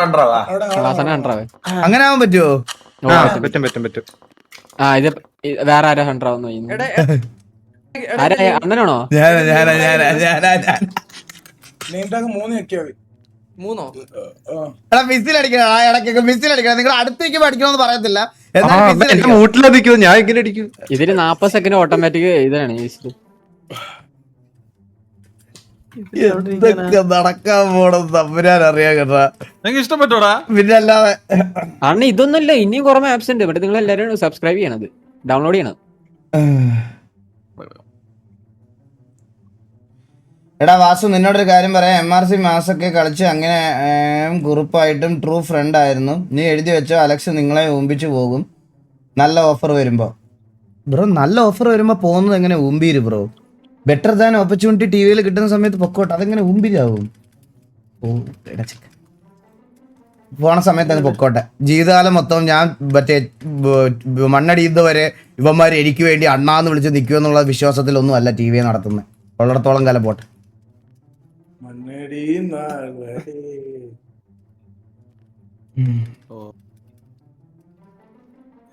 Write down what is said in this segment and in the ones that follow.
അങ്ങനെ ആവാൻ പറ്റുമോ? പറ്റും. ആ ഇത് വേറെ ആരാ 100 ആവുന്നു അണ്ണനാണോ? നിങ്ങൾ അടുത്തേക്ക് പഠിക്കണമെന്ന് പറയത്തില്ല. ഞാൻ ഇങ്ങനെ അടിക്കും. ഇതില് 40 സെക്കൻഡ് ഓട്ടോമാറ്റിക് ഇതാണ്. നടക്കാൻ പോണം തമ്പുരാൻ അറിയാൻ കേട്ടാ. ഇഷ്ടപ്പെട്ടോടാ? പിന്നെ അല്ലാതെ അണ്ണ ഇതൊന്നുമില്ല, ഇനിയും കുറെ ആപ്സ് ഉണ്ട്. പക്ഷെ നിങ്ങൾ എല്ലാവരും സബ്സ്ക്രൈബ് ചെയ്യണത്, ഡൗൺലോഡ് ചെയ്യണം. എടാ വാസു, നിന്നോടൊരു കാര്യം പറയാം. MRC മാസൊക്കെ കളിച്ച് അങ്ങനെ ഗ്രൂപ്പായിട്ടും ട്രൂ ഫ്രണ്ട് ആയിരുന്നു. നീ എഴുതി വെച്ചോ, അലക്സ് നിങ്ങളെ ഊമ്പിച്ചു പോകും നല്ല ഓഫർ വരുമ്പോ. ബ്രോ നല്ല ഓഫർ വരുമ്പോ പോകുന്നത് എങ്ങനെ ഊമ്പീര് ബ്രോ? ബെറ്റർ ദാൻ ഓപ്പർച്യൂണിറ്റി ടി വിയിൽ കിട്ടുന്ന സമയത്ത് പൊക്കോട്ടെ. അതെങ്ങനെ ഊമ്പിരാവും? പോണ സമയത്ത് അത് പൊക്കോട്ടെ. ജീവിതകാലം മൊത്തം ഞാൻ മറ്റേ മണ്ണടിയുന്നവരെ ഇവന്മാർ എനിക്ക് വേണ്ടി അണ്ണാന്ന് വിളിച്ച് നിൽക്കുമെന്നുള്ള വിശ്വാസത്തിലൊന്നും അല്ല ടി വി നടത്തുന്നത്. ഉള്ളിടത്തോളം കാലം പോട്ടെ.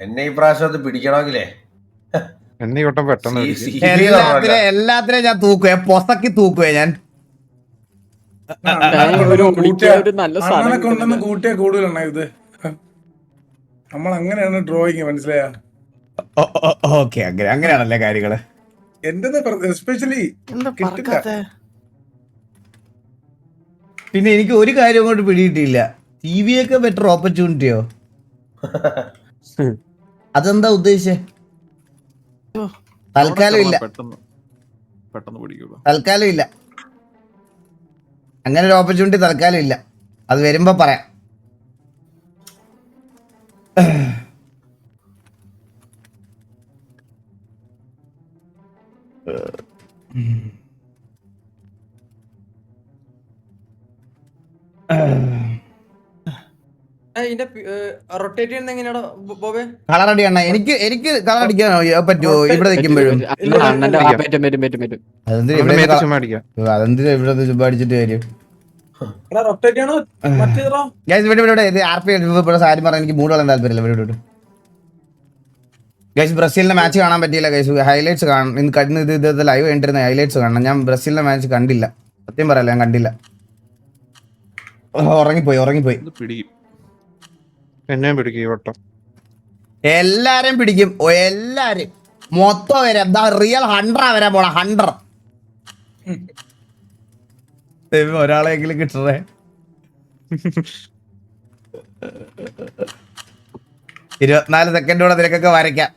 എന്നെ ഈ പ്രാവശ്യത്ത് പിടിക്കണമെങ്കിലേ എല്ലാത്തിനും ഞാൻ തൂക്കുവേ, പൊസക്കി തൂക്കുവേ ഞാൻ. കൂട്ടിയ കൂടുതലാണ് ഇത്. നമ്മൾ അങ്ങനെയാണ് ഡ്രോയിങ്, മനസ്സിലായ? ഓക്കെ, അങ്ങനെയാണല്ലേ കാര്യങ്ങള്. എന്റെ എസ്പെഷ്യലി പിന്നെ എനിക്ക് ഒരു കാര്യം കൊണ്ട് പിടിയിട്ടില്ല. ടി വി ഒക്കെ ബെറ്റർ ഓപ്പർച്യൂണിറ്റിയോ? അതെന്താ ഉദ്ദേശിച്ചേ? തൽക്കാലം ഇല്ല, തൽക്കാലം ഇല്ല. അങ്ങനെ ഒരു ഓപ്പർച്യൂണിറ്റി തൽക്കാലം ഇല്ല. അത് വരുമ്പോ പറയാം. കളർ അടിയണ്ണ എനിക്ക് കളർ അടിക്കാൻ പറ്റുമോ ഇവിടെ നിൽക്കുമ്പോഴും? അതെന്തിനാ ഇവിടെ ചുമ്മാ അടിച്ചിട്ട് കാര്യം? സാരി പറഞ്ഞ എനിക്ക് മൂട് വളരാൻ താല്പര്യമില്ല. ഇവിടെ ഗൈസ് ബ്രസീലിന്റെ മാച്ച് കാണാൻ പറ്റിയില്ല ഗൈസ്. ഹൈലൈറ്റ്സ് കാണണം. ഇന്ന് ഇത് ലൈവ് കണ്ടിരുന്ന ഹൈലൈറ്റ്സ് കാണണം. ഞാൻ ബ്രസീലിന്റെ മാച്ച് കണ്ടില്ല, സത്യം പറയല്ല, ഞാൻ കണ്ടില്ല. ഉറങ്ങിപ്പോയി. എല്ലാരും പിടിക്കും, എല്ലാരും മൊത്തം വരെ. എന്താ റിയൽ 100 വരെ പോണ 100. ഒരാളെങ്കിലും കിട്ടണേ. 24 സെക്കൻഡോടെ നിനക്കൊക്കെ വരയ്ക്കാം.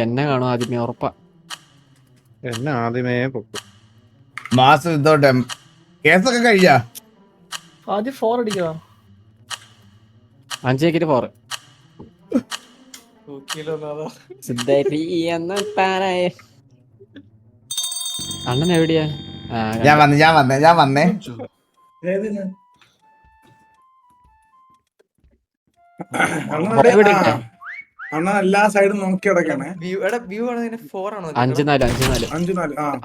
എന്നെ കാണും ആദ്യമേ, ഉറപ്പാ. എന്നെ ആദ്യമേ മാസം ഇതോട്ടെ കേസൊക്കെ കഴിയാ. ആദ്യം 4 അടിക്കണം. 5 4 അണ്ണൻ എവിടെയാ? ഞാൻ വന്നേ. അണ്ണ എല്ലാ സൈഡും നോക്കി കിടക്കാണ്. 5-4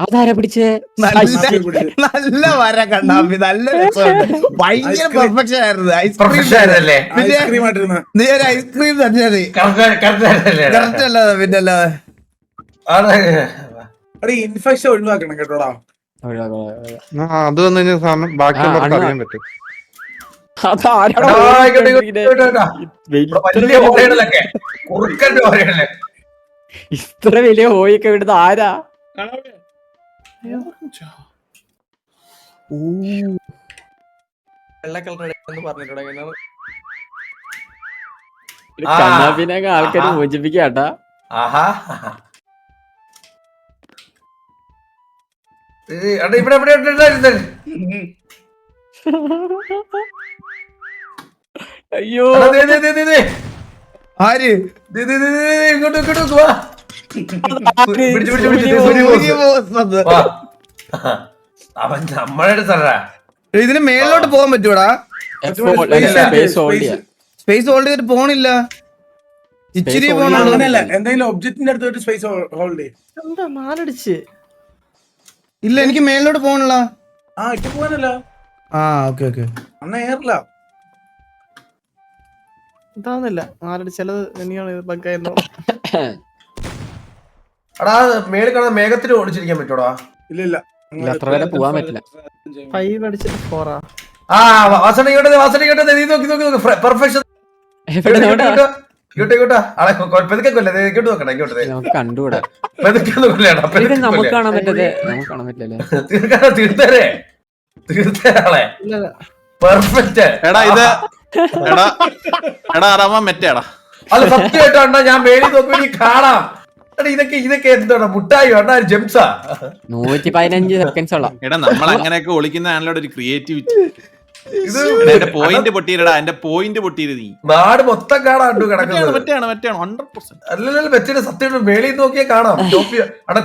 അതാരാ പിടിച്ചേ? നല്ല വര കണ്ണാപ്പി, നല്ല രസമുണ്ട്. ഭയങ്കര പെർഫെക്ഷൻ ആയിരുന്നു. നീ ഒരു ഐസ്ക്രീം തന്നെയാണ്. കറക്റ്റ് അല്ലാതെ പിന്നെ അല്ലാതെ ഇൻഫെക്ഷൻ ഒഴിവാക്കണം കേട്ടോടാ. അത് വന്നു കഴിഞ്ഞാൽ ബാക്കിയുള്ളവർക്ക് അറിയാൻ പറ്റും. ഇത്ര വലിയ ഹോയൊക്കെ വിടുന്ന ആരാ? കണ്ണാപ്പിനൊക്കെ ആൾക്കാര് മോചിപ്പിക്കാട്ടാ. അയ്യോ ആര് ഇങ്ങോട്ട് അവൻ നമ്മളെ സ്ഥലം. ഇതിന് മേളിലോട്ട് പോകാൻ പറ്റൂടാ? സ്പേസ് ഹോൾഡ് ചെയ്തിട്ട് പോണില്ല. ഇച്ചിരി അങ്ങനെയല്ല, എന്തെങ്കിലും ഒബ്ജക്റ്റിന്റെ അടുത്ത് സ്പേസ് ഹോൾഡ് എന്താ 4 അടിച്ച്? ഇല്ല, എനിക്ക് മേളിലോട്ട് പോകണില്ല. ആ ഇപ്പൊ പോവാനല്ല ആ ഓക്കെ ഓക്കെ. അണ്ണ ഏറില്ല. ഇതാവുന്നില്ല ആരുടെ ചിലത് തന്നെയാണ് ബഗ്ഗായിരുന്നു. എടാ മേളിൽ കാണുന്ന മേഘത്തിൽ ഓടിച്ചിരിക്കാൻ പറ്റൂടാ? ഇല്ല ഇല്ല ഇല്ല, അത്ര വരെ പോവാൻ പറ്റില്ല. 5 അടിച്ചിട്ട് 4 ആ വാസന ഇങ്ങോട്ട് നീ നോക്കി പെർഫെക്ഷൻ. എവിടെ നോട്ടാ? ഇങ്ങോട്ടാ ആളെ പെതുക്കെ കൊല്ലേ, ഇങ്ങോട്ട് നോക്കണേ, ഇങ്ങോട്ട് നമുക്ക് കണ്ടുകൂടാ. പെതുക്കെ കൊല്ലേടാ, ഇത് നമുക്ക് കാണാൻ പറ്റത്, നമുക്ക് കാണാൻ പറ്റില്ലല്ലേ? തീർത്തേരാളെ ഇല്ല പെർഫെക്റ്റ്. എടാ ഇത് എടാ റമ മെറ്റേടാ. അത് സത്യമായിട്ടോ അണ്ണാ, ഞാൻ മേളിൽ നോക്കി കാണാം. എടാ ഇതൊക്കെ എന്താണ് മുട്ടായി അണ്ണാ, ജെംസാ? 115 സെക്കൻഡ്സ് ഉള്ള. എടാ നമ്മൾ അങ്ങനെയൊക്കെ ഒളിക്കുന്ന ഒരു ക്രിയേറ്റിവിറ്റി. ഇത് എന്റെ പോയിന്റ് പൊട്ടിയിരടാ, എന്റെ പോയിന്റ് പൊട്ടിയിരു നീ. നാട് മൊത്തം കാണാണ്ടു കിടക്കുന്നത്. മറ്റാണ് 100%. അല്ലല്ലോ വെച്ചിട്ട് സത്യം മേളിൽ നോക്കിയാൽ കാണാം.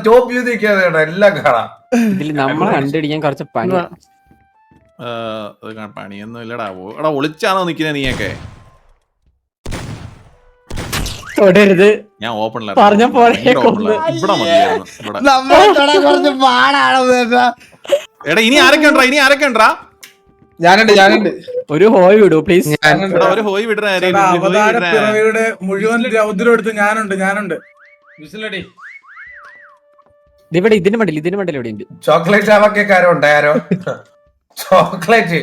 ടോപ്പ് വ്യൂ നിൽക്കാതെ എല്ലാം കാണാം. ഇതിൽ നമ്മളെ കണ്ടുപിടിക്കാൻ കുറച്ച് പണി. പണിയൊന്നും ഇല്ലടാ. എടാ ഒളിച്ചാണോ നിക്കുന്നത് നീയൊക്കെ? തൊടരുത്. ഞാൻ ഓപ്പണിലാ പറഞ്ഞ പോലെ ഇവിടെ മതിയായിരുന്നു. ഇവിടെ നമ്മളെ തൊടാൻ കുറച്ച് പാടാണ്. എടാ ഇനി ആരൊക്കെ ഉണ്ടാ? ഞാനുണ്ട്. ഒരു ഹോയ് വിടൂ പ്ലീസ്. എടാ ഒരു ഹോയ് വിടണ അവതാര പിറവിയുടെ മുഴുവൻ രൗദ്രം എടുത്ത് ഞാനുണ്ട്. വിസിലടി. ഇതിവിടെ ഇതിന് മണ്ടിൽ ഇവിടെ ഉണ്ട്. ചോക്ലേറ്റ് ആവാക്കൊക്കെ ആരോ ഉണ്ടായാരോ? ചോക്ലേറ്റ്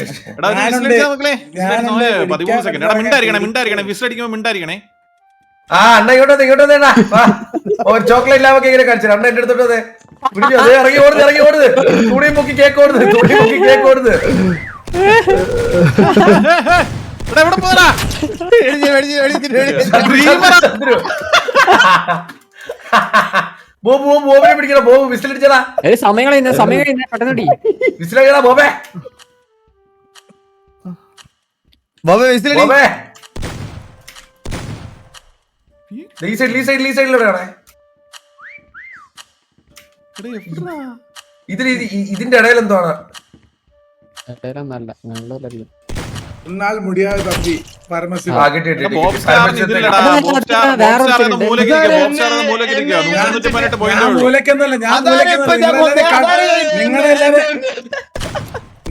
എടാ ഒരു whistle അടിച്ചാ മക്കളെ. 13 സെക്കൻഡ്. എടാ മിണ്ടായിരിക്കണേ. വിസിൽ അടിക്കുമ്പോ മിണ്ടായിരിക്കണേ. ആ അണ്ണ ഇങ്ങോട്ട് ഒരു ചോക്ലേറ്റ് ലാവൊക്കെ ഇങ്ങനെ കളിച്ചു. അണ്ണ എന്റെ അടുത്തോട്ട് ഇറങ്ങി ഓടുന്നത്. തുണിയും പൊക്കി കേക്ക് ഓടുന്നത്. എടാ എവിടെ പോരാ? ബോബിനെ പിടിക്കണം. ബോബ് വിസിലടിച്ചടാ. സമയം കഴിയുന്ന പെട്ടെന്ന് വിസിലടിക്കടാ ബോബേ. ബോബേ വിസിലടി. ബോബേ ഈ സൈഡിലെവിടെയാണേ? ഇതിന്റെ ഇടയിൽ എന്താണ്? എന്നാൽ മുടിയാതെ തപ്പി പരമശിവ. ആ, കിട്ടി. ബോബ് സ്റ്റാറിന് ഇതില്ലടാ. ബോബ് സ്റ്റാർ എന്ന മൂലയ്ക്ക് ഇരിക്കുക. 318 പോയിന്റ് ഉള്ളൂ. മൂലക്കെന്നല്ല ഞാൻ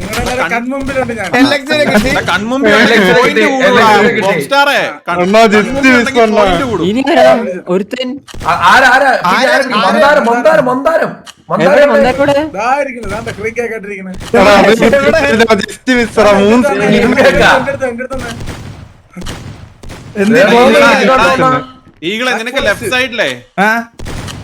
നിങ്ങളുടെ കൺമുമ്പിലുണ്ട് ഞാൻ. കൺമുമ്പിൽ പോയിന്റ് കൂടും. ബോബ് സ്റ്റാറേ പോയിന്റ് കൂടും. ഇനി ഒരുത്തൻ മന്ദാരം ഈകളെ നിനക്ക് ലെഫ്റ്റ് സൈഡിലെ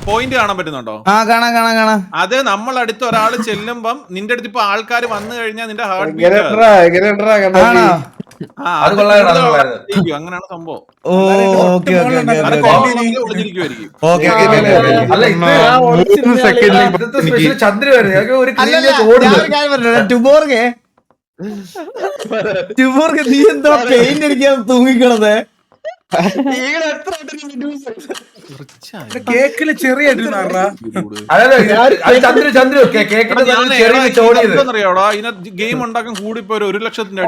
പോയിന്റ് കാണാൻ പറ്റുന്നുണ്ടോ? ആ കാണാം. അത് നമ്മൾ അടുത്ത് ഒരാള് ചെല്ലുമ്പം നിന്റെ അടുത്ത് ഇപ്പൊ ആൾക്കാർ വന്നു കഴിഞ്ഞാൽ നിന്റെ ഹാർട്ട് അങ്ങനെയാണ് സംഭവം. ടുബോർഗ് നീ എന്താ പെയിന്റ് അടിക്കാൻ തൂങ്ങിക്കണത്? കേക്കില് ചെറിയ ഗെയിം ഉണ്ടാക്കാൻ കൂടി ഇപ്പൊ 1 ലക്ഷത്തിന്റെ